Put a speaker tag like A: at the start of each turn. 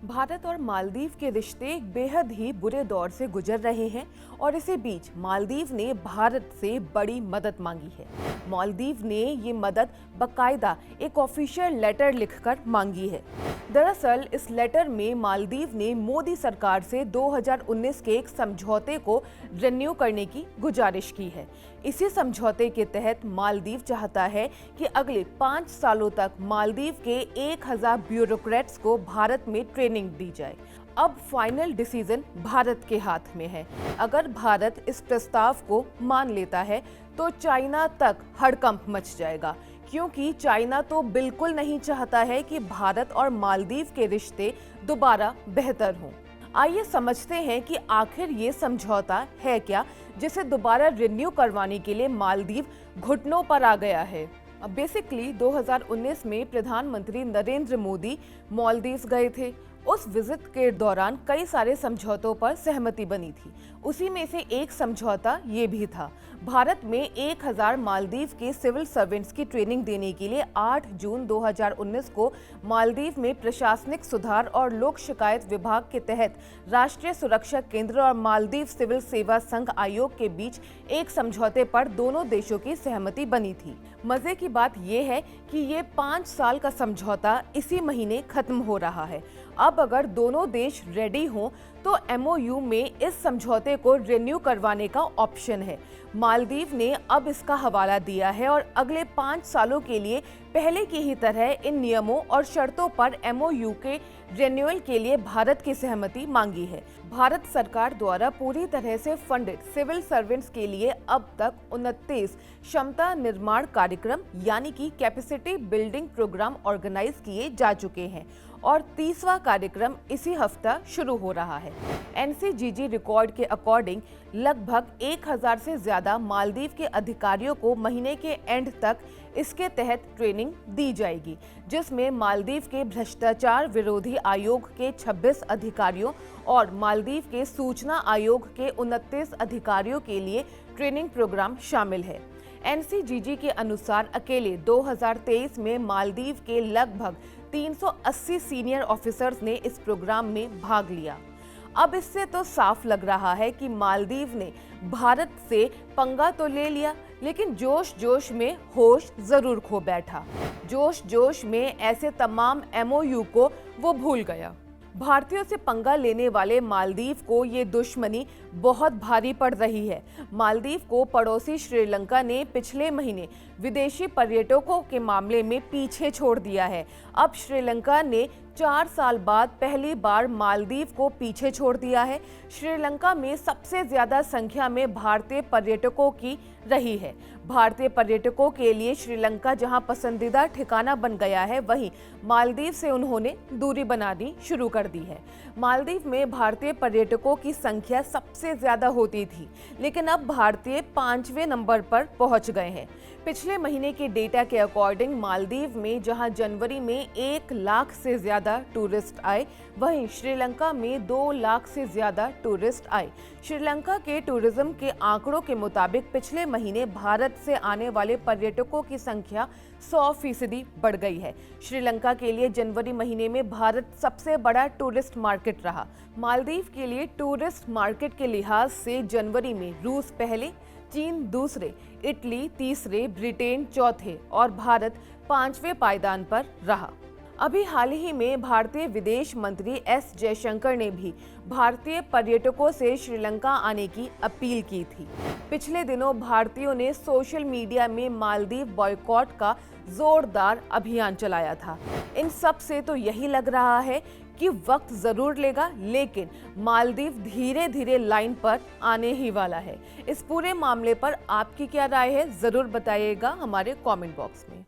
A: भारत और मालदीव के रिश्ते एक बेहद ही बुरे दौर से गुजर रहे हैं और इसी बीच मालदीव ने भारत से बड़ी मदद मांगी है। मालदीव ने ये मदद बकायदा एक ऑफिशियल लेटर लिखकर मांगी है। दरअसल इस लेटर में मालदीव ने मोदी सरकार से 2019 के एक समझौते को रिन्यू करने की गुजारिश की है। इसी समझौते के तहत मालदीव चाहता है कि अगले 5 सालों तक मालदीव के 1000 ब्यूरोक्रेट्स को भारत में ट्रेनिंग दी जाए। अब फाइनल डिसीजन भारत के हाथ में है। अगर भारत इस प्रस्ताव को मान लेता है तो चाइना तक हड़कंप मच जाएगा, क्योंकि चाइना तो बिल्कुल नहीं चाहता है कि भारत और मालदीव के रिश्ते दोबारा बेहतर हों। आइए समझते हैं कि आखिर ये समझौता है क्या, जिसे दोबारा रिन्यू करवाने के लिए मालदीव घुटनों पर आ गया है। बेसिकली 2019 में प्रधानमंत्री नरेंद्र मोदी मालदीव गए थे। उस विजिट के दौरान कई सारे समझौतों पर सहमति बनी थी। उसी में से एक समझौता ये भी था। भारत में 1000 मालदीव के सिविल सर्वेंट्स की ट्रेनिंग देने के लिए 8 जून 2019 को मालदीव में प्रशासनिक सुधार और लोक शिकायत विभाग के तहत राष्ट्रीय सुरक्षा केंद्र और मालदीव सिविल सेवा संघ आयोग के बीच एक समझौते पर दोनों देशों की सहमति बनी थी। मजे की बात यह है कि ये 5 साल का समझौता इसी महीने खत्म हो रहा है। अब अगर दोनों देश रेडी हों तो एमओयू में इस समझौते को रिन्यू करवाने का ऑप्शन है। मालदीव ने अब इसका हवाला दिया है और अगले 5 सालों के लिए पहले की ही तरह इन नियमों और शर्तों पर एमओयू के रिन्यूअल के लिए भारत की सहमति मांगी है। भारत सरकार द्वारा पूरी तरह से फंडेड सिविल सर्वेंट्स के लिए अब तक 29 क्षमता निर्माण कार्यक्रम यानी कि कैपेसिटी बिल्डिंग प्रोग्राम ऑर्गेनाइज किए जा चुके हैं और 30वां कार्यक्रम इसी हफ्ता शुरू हो रहा है। एनसीजीजी रिकॉर्ड के अकॉर्डिंग लगभग 1000 से ज्यादा मालदीव के अधिकारियों को महीने के एंड तक इसके तहत ट्रेनिंग दी जाएगी, जिसमें मालदीव के भ्रष्टाचार विरोधी आयोग के 26 अधिकारियों और मालदीव के सूचना आयोग के 29 अधिकारियों के लिए ट्रेनिंग प्रोग्राम शामिल है। एनसीजीजी के अनुसार अकेले 2023 में मालदीव के लगभग 380 सीनियर ऑफिसर्स ने इस प्रोग्राम में भाग लिया। अब इससे तो साफ लग रहा है कि मालदीव ने भारत से पंगा तो ले लिया, लेकिन जोश जोश में होश जरूर खो बैठा। जोश जोश में ऐसे तमाम एमओयू को वो भूल गया। भारतीयों से पंगा लेने वाले मालदीव को ये दुश्मनी बहुत भारी पड़ रही है। मालदीव को पड़ोसी श्रीलंका ने पिछले महीने विदेशी पर्यटकों के मामले में पीछे छोड़ दिया है। अब श्रीलंका ने 4 साल बाद पहली बार मालदीव को पीछे छोड़ दिया है। श्रीलंका में सबसे ज्यादा संख्या में भारतीय पर्यटकों की रही है। भारतीय पर्यटकों के लिए श्रीलंका जहां पसंदीदा ठिकाना बन गया है, वहीं मालदीव से उन्होंने दूरी बनानी शुरू कर दी है। मालदीव में भारतीय पर्यटकों की संख्या सबसे ज्यादा होती थी, लेकिन अब भारतीय 5वें नंबर पर पहुंच गए हैं। पिछले महीने के डेटा के अकॉर्डिंग मालदीव में जहां जनवरी में 1 लाख से ज्यादा टूरिस्ट आए, वहीं श्रीलंका में 2 लाख से ज्यादा टूरिस्ट आए। श्रीलंका के टूरिज्म के आंकड़ों के मुताबिक पिछले महीने भारत से आने वाले पर्यटकों की संख्या 100% बढ़ गई है। श्रीलंका के लिए जनवरी महीने में भारत सबसे बड़ा टूरिस्ट मार्केट रहा। मालदीव के लिए टूरिस्ट मार्केट के लिहाज से जनवरी में रूस पहले, चीन दूसरे, इटली तीसरे, ब्रिटेन चौथे और भारत 5वें पायदान पर रहा। अभी हाल ही में भारतीय विदेश मंत्री एस जयशंकर ने भी भारतीय पर्यटकों से श्रीलंका आने की अपील की थी। पिछले दिनों भारतीयों ने सोशल मीडिया में मालदीव बॉयकॉट का जोरदार अभियान चलाया था। इन सब से तो यही लग रहा है कि वक्त जरूर लेगा, लेकिन मालदीव धीरे धीरे लाइन पर आने ही वाला है। इस पूरे मामले पर आपकी क्या राय है, जरूर बताइएगा हमारे कमेंट बॉक्स में।